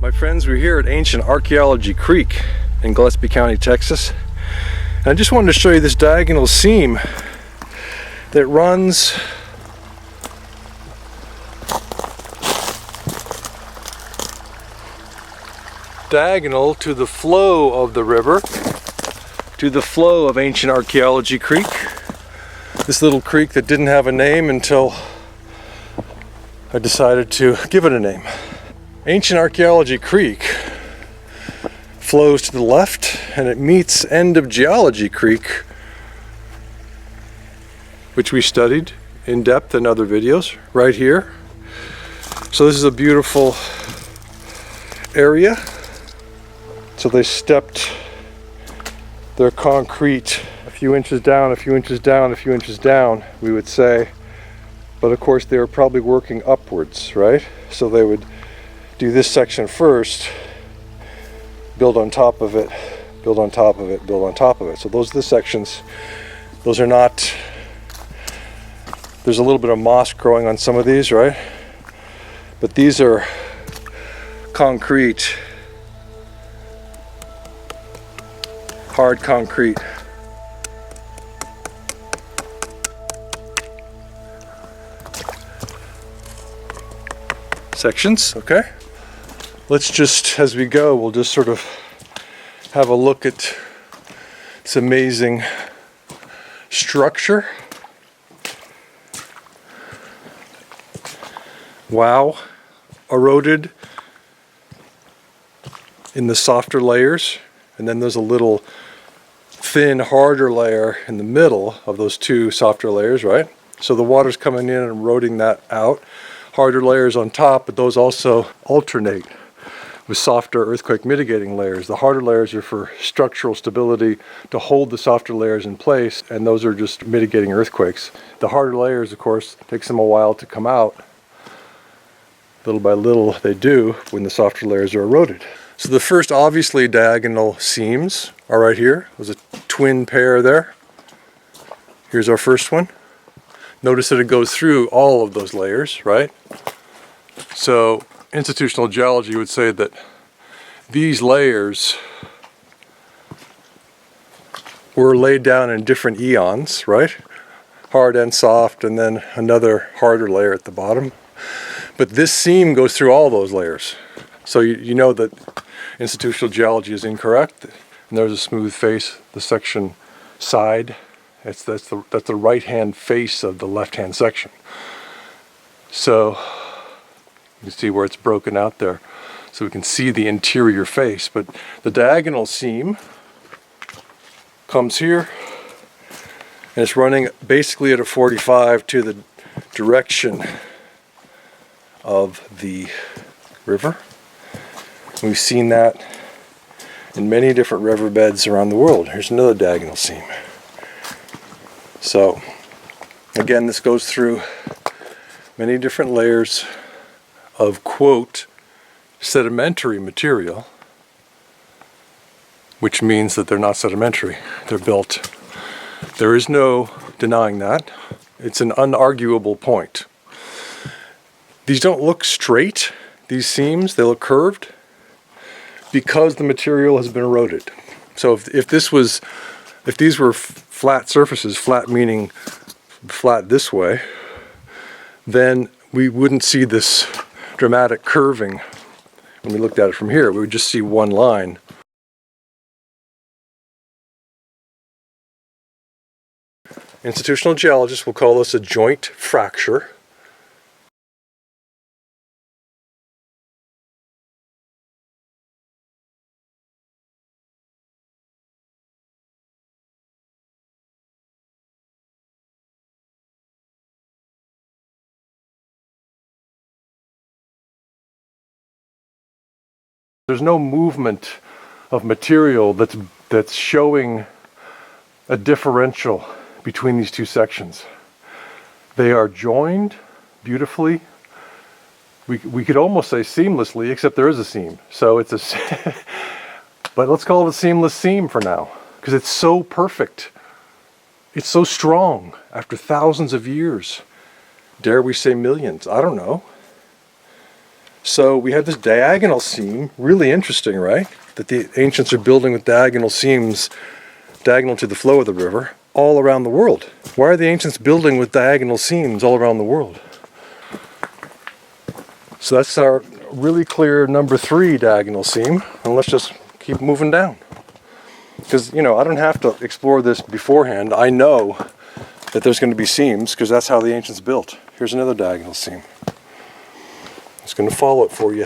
My friends, we're here at ancient Archaeology Creek in Gillespie County, Texas. And I just wanted to show you this diagonal seam that runs diagonal to the flow of the river, to the flow of ancient Archaeology Creek. This little creek that didn't have a name until I decided to give it a name. Ancient Archaeology Creek flows to the left and it meets end of Geology Creek, which we studied in depth in other videos, right here. So this is a beautiful area. So they stepped their concrete a few inches down, a few inches down, a few inches down, we would say. But of course they were probably working upwards, right? So they would do this section first, build on top of it, build on top of it, build on top of it. So those are the sections. Those are not, there's a little bit of moss growing on some of these, right? But these are concrete, hard concrete. Sections, okay? Let's just, as we go, we'll just sort of have a look at this amazing structure. Wow, eroded in the softer layers, and then there's a little thin, harder layer in the middle of those two softer layers, right? So the water's coming in and eroding that out. Harder layers on top, but those also alternate with softer earthquake mitigating layers. The harder layers are for structural stability to hold the softer layers in place, and those are just mitigating earthquakes. The harder layers, of course, takes them a while to come out. Little by little they do when the softer layers are eroded. So the first obviously diagonal seams are right here. There's a twin pair there. Here's our first one. Notice that it goes through all of those layers, right? So institutional geology would say that these layers were laid down in different eons, right? Hard and soft, and then another harder layer at the bottom. But this seam goes through all those layers. So you know that institutional geology is incorrect. And there's a smooth face, the section side. That's the right-hand face of the left-hand section. So you can see where it's broken out there. So we can see the interior face. But the diagonal seam comes here, and it's running basically at a 45 to the direction of the river. We've seen that in many different riverbeds around the world. Here's another diagonal seam. So again, this goes through many different layers of, quote, sedimentary material, which means that they're not sedimentary, they're built. There is no denying that. It's an unarguable point. These don't look straight, these seams, they look curved because the material has been eroded. So if these were flat surfaces, flat meaning flat this way, then we wouldn't see this dramatic curving when we looked at it from here. We would just see one line. Institutional geologists will call this a joint fracture. There's no movement of material that's showing a differential between these two sections. They are joined beautifully. We could almost say seamlessly, except there is a seam. So it's a, but let's call it a seamless seam for now, because it's so perfect. It's so strong after thousands of years. Dare we say millions? I don't know. So we have this diagonal seam, really interesting, right? That the ancients are building with diagonal seams, diagonal to the flow of the river, all around the world. Why are the ancients building with diagonal seams all around the world? So that's our really clear number 3 diagonal seam, and let's just keep moving down. Because, you know, I don't have to explore this beforehand. I know that there's going to be seams because that's how the ancients built. Here's another diagonal seam. It's going to follow it for you.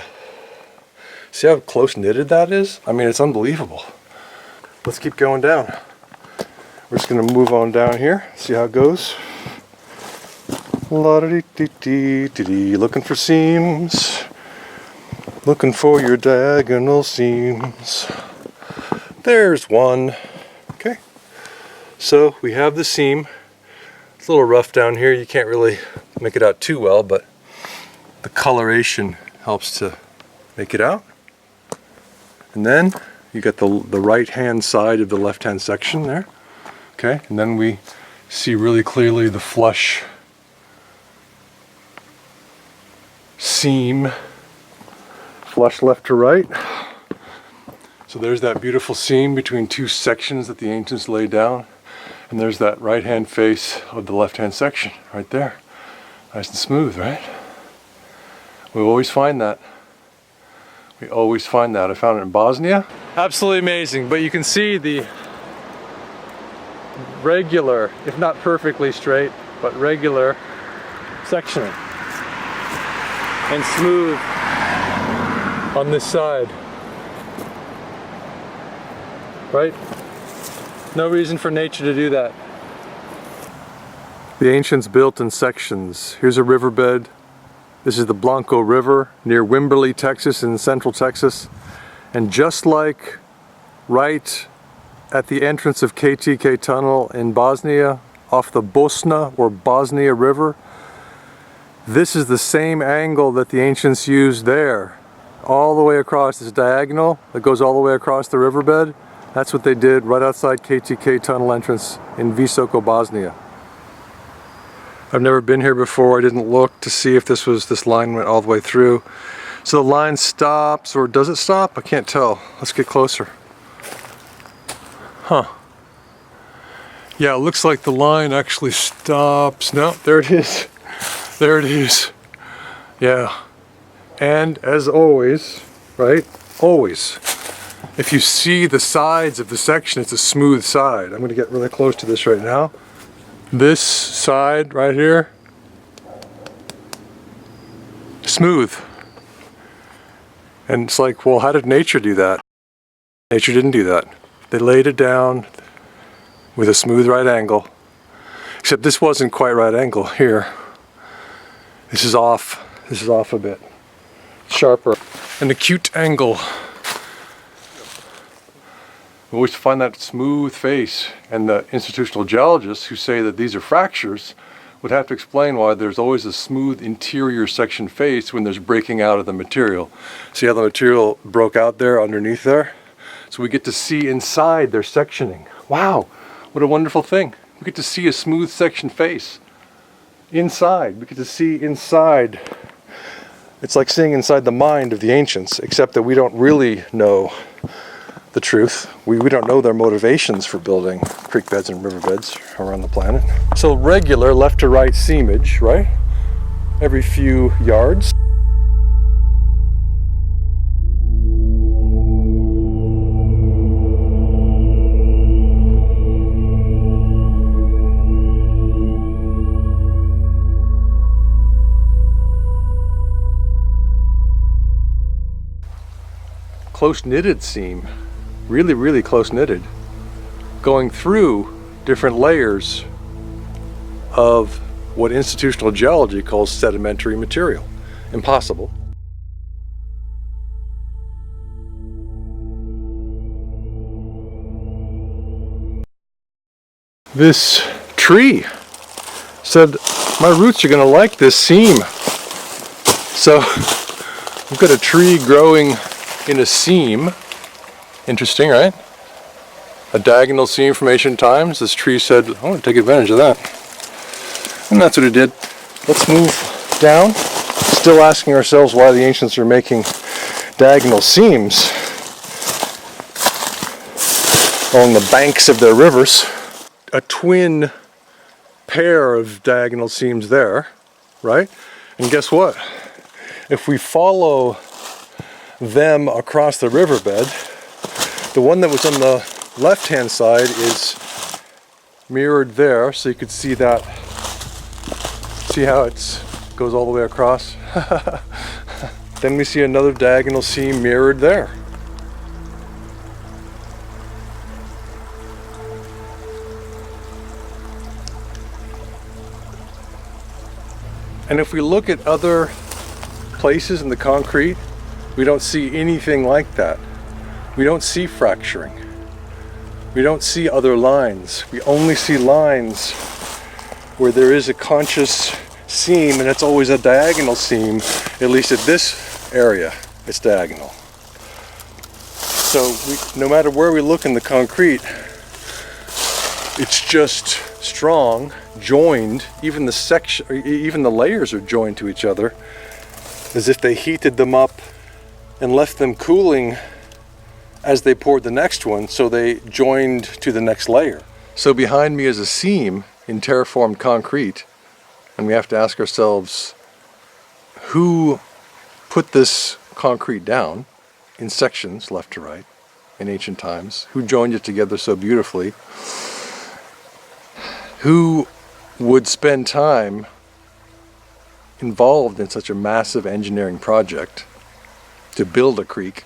See how close knitted that is? I mean, it's unbelievable. Let's keep going down. We're just going to move on down here, see how it goes. La-da-dee-dee-dee-dee-dee. Looking for seams. Looking for your diagonal seams. There's one. Okay. So we have the seam. It's a little rough down here. You can't really make it out too well, but the coloration helps to make it out. And then you got the right hand side of the left hand section there. Okay, and then we see really clearly the flush seam, flush left to right. So there's that beautiful seam between 2 sections that the ancients laid down, and there's that right hand face of the left hand section right there. Nice and smooth, right? We always find that. We always find that. I found it in Bosnia. Absolutely amazing, but you can see the regular, if not perfectly straight, but regular sectioning. And smooth on this side. Right? No reason for nature to do that. The ancients built in sections. Here's a riverbed. This is the Blanco River near Wimberley, Texas, in central Texas. And just like right at the entrance of KTK Tunnel in Bosnia, off the Bosna or Bosnia River, this is the same angle that the ancients used there. All the way across this diagonal that goes all the way across the riverbed. That's what they did right outside KTK Tunnel entrance in Visoko, Bosnia. I've never been here before. I didn't look to see if this line went all the way through. So the line stops, or does it stop? I can't tell. Let's get closer. Huh. Yeah, it looks like the line actually stops. No, there it is. There it is. Yeah. And as always, right? Always. If you see the sides of the section, it's a smooth side. I'm going to get really close to this right now. This side right here, smooth. And it's like, well, how did nature do that? Nature didn't do that. They laid it down with a smooth right angle. Except this wasn't quite right angle here. This is off. This is off a bit. Sharper. An acute angle. We always find that smooth face, and the institutional geologists who say that these are fractures would have to explain why there's always a smooth interior section face when there's breaking out of the material. See how the material broke out there underneath there? So we get to see inside their sectioning. Wow, what a wonderful thing. We get to see a smooth section face. Inside, we get to see inside. It's like seeing inside the mind of the ancients, except that we don't really know the truth. We don't know their motivations for building creek beds and riverbeds around the planet. So regular left to right seamage, right? Every few yards. Close knitted seam. Really, really close knitted, going through different layers of what institutional geology calls sedimentary material. Impossible. This tree said, my roots are going to like this seam. So we've got a tree growing in a seam. Interesting, right? A diagonal seam from ancient times. This tree said, I want to take advantage of that. And that's what it did. Let's move down. still asking ourselves why the ancients are making diagonal seams along the banks of their rivers. A twin pair of diagonal seams there, right? And guess what? If we follow them across the riverbed, the one that was on the left-hand side is mirrored there, so you could see that. See how it goes all the way across? Then we see another diagonal seam mirrored there. And if we look at other places in the concrete, we don't see anything like that. We don't see fracturing. We don't see other lines. We only see lines where there is a conscious seam, and it's always a diagonal seam. At least at this area, it's diagonal. So no matter where we look in the concrete, it's just strong, joined. Even the layers are joined to each other, as if they heated them up and left them cooling as they poured the next one, so they joined to the next layer. So behind me is a seam in terraformed concrete, and we have to ask ourselves, who put this concrete down in sections left to right in ancient times? Who joined it together so beautifully? Who would spend time involved in such a massive engineering project to build a creek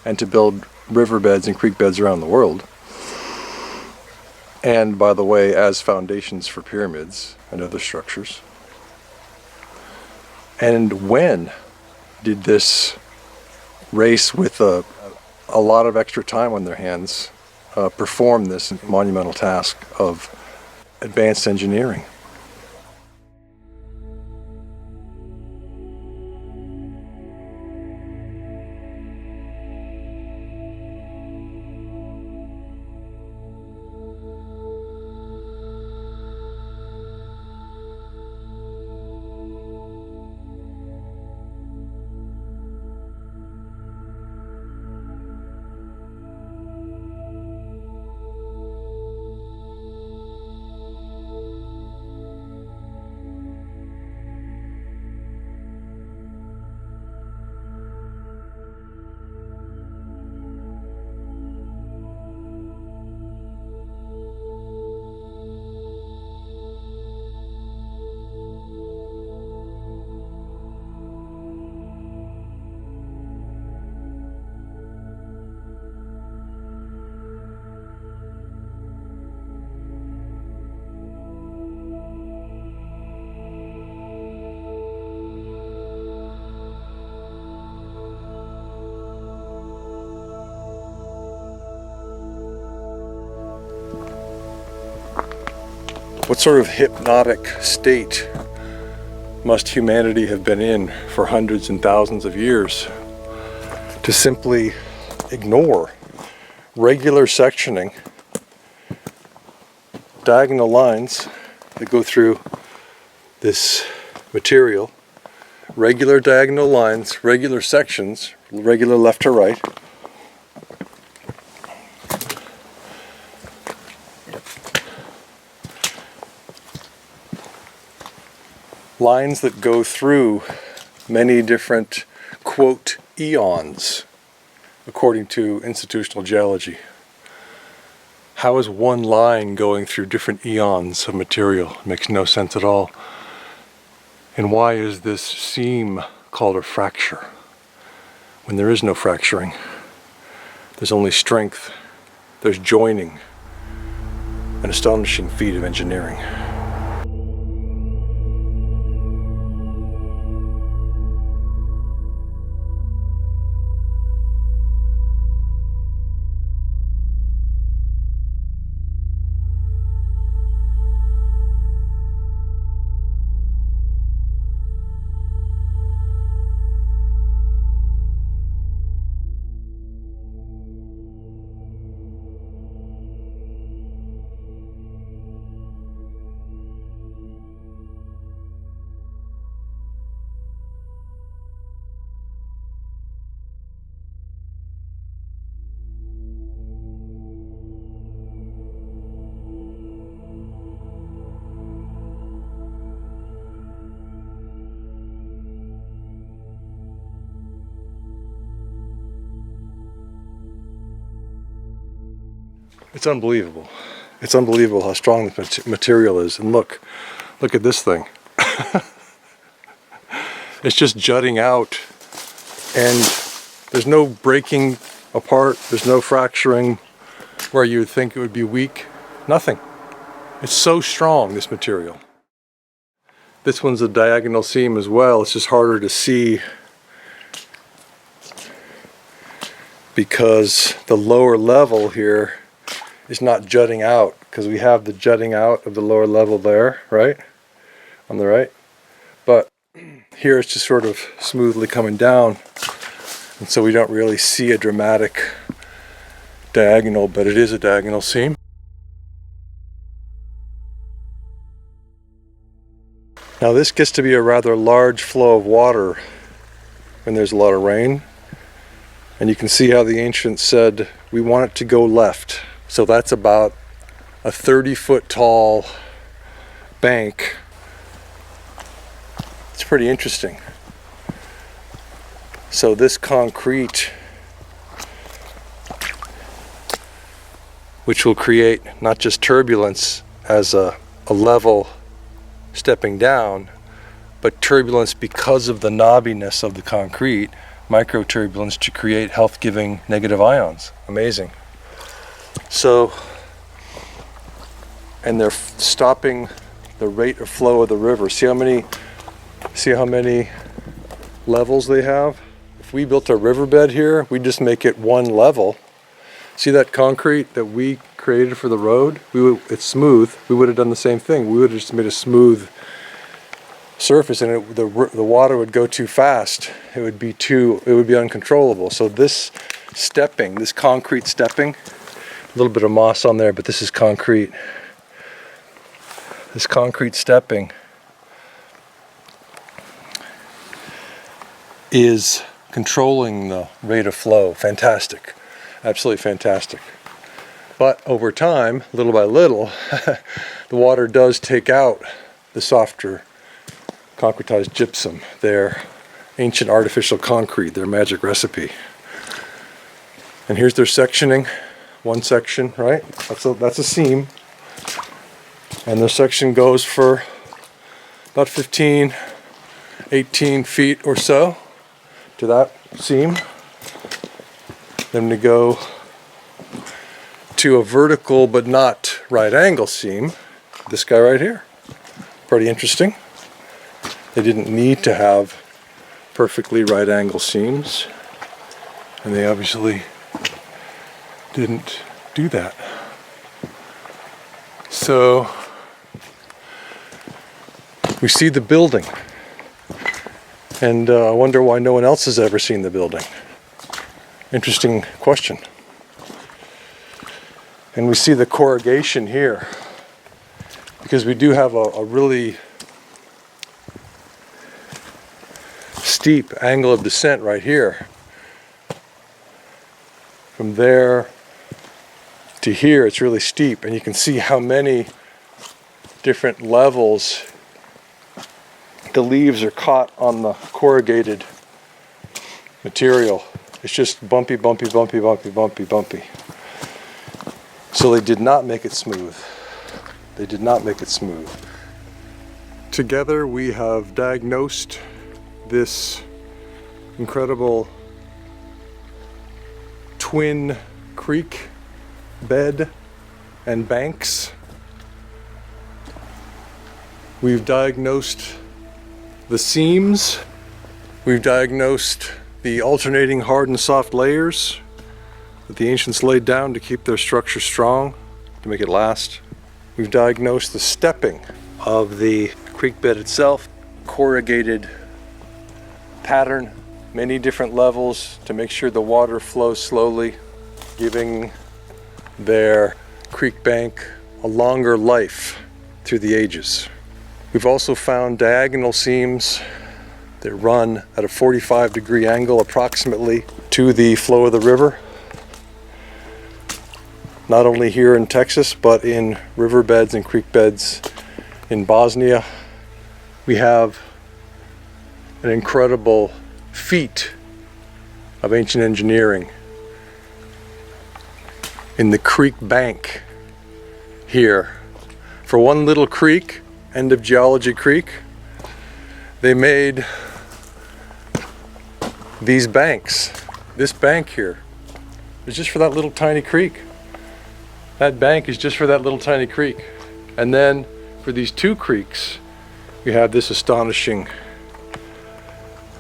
and to build riverbeds and creek beds around the world? And by the way, as foundations for pyramids and other structures. And when did this race with a lot of extra time on their hands perform this monumental task of advanced engineering? What sort of hypnotic state must humanity have been in for hundreds and thousands of years to simply ignore regular sectioning, diagonal lines that go through this material, regular diagonal lines, regular sections, regular left to right, lines that go through many different, quote, eons, according to institutional geology. How is one line going through different eons of material? It makes no sense at all. And why is this seam called a fracture when there is no fracturing? There's only strength, there's joining, an astonishing feat of engineering. It's unbelievable. It's unbelievable how strong this material is. And look at this thing. It's just jutting out, and there's no breaking apart, there's no fracturing where you would think it would be weak. Nothing. It's so strong, this material. This one's a diagonal seam as well. It's just harder to see because the lower level here is not jutting out, because we have the jutting out of the lower level there, right? On the right. But here it's just sort of smoothly coming down, and so we don't really see a dramatic diagonal, but it is a diagonal seam. Now this gets to be a rather large flow of water when there's a lot of rain, and you can see how the ancients said we want it to go left. So that's about a 30-foot tall bank. It's pretty interesting. So this concrete, which will create not just turbulence as a level stepping down, but turbulence because of the knobbiness of the concrete, microturbulence to create health-giving negative ions. Amazing. So, and they're stopping the rate of flow of the river. See how many levels they have? If we built a riverbed here, we'd just make it one level. See that concrete that we created for the road? It's smooth. We would have done the same thing. We would have just made a smooth surface, and the water would go too fast. It would be uncontrollable. So this concrete stepping, a little bit of moss on there, but this is concrete. This concrete stepping is controlling the rate of flow. Fantastic. Absolutely fantastic. But over time, little by little, the water does take out the softer concretized gypsum, their ancient artificial concrete, their magic recipe. And here's their sectioning. One section, right? That's a seam. And the section goes for about 15, 18 feet or so to that seam. Then to go to a vertical but not right angle seam, this guy right here. Pretty interesting. They didn't need to have perfectly right angle seams, and they obviously didn't do that. So we see the building, and I wonder why no one else has ever seen the building. Interesting question. And we see the corrugation here, because we do have a really steep angle of descent right here. From there to here, it's really steep, and you can see how many different levels the leaves are caught on the corrugated material. It's just bumpy, bumpy, bumpy, bumpy, bumpy, bumpy. So they did not make it smooth. They did not make it smooth. Together we have diagnosed this incredible twin creek bed and banks. We've diagnosed the seams. We've diagnosed the alternating hard and soft layers that the ancients laid down to keep their structure strong, to make it last. We've diagnosed the stepping of the creek bed itself, corrugated pattern, many different levels to make sure the water flows slowly, giving their creek bank a longer life through the ages. We've also found diagonal seams that run at a 45-degree angle approximately to the flow of the river, not only here in Texas, but in riverbeds and creek beds in Bosnia. We have an incredible feat of ancient engineering in the creek bank here. For one little creek, end of Geology Creek, they made these banks. This bank here is just for that little tiny creek. That bank is just for that little tiny creek. And then for these two creeks, we have this astonishing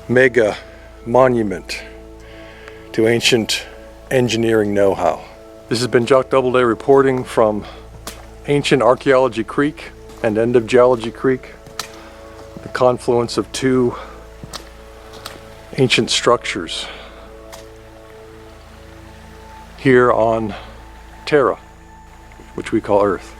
mega monument to ancient engineering know-how. This has been Jock Doubleday reporting from ancient Archaeology Creek and end of Geology Creek, the confluence of two ancient structures here on Terra, which we call Earth.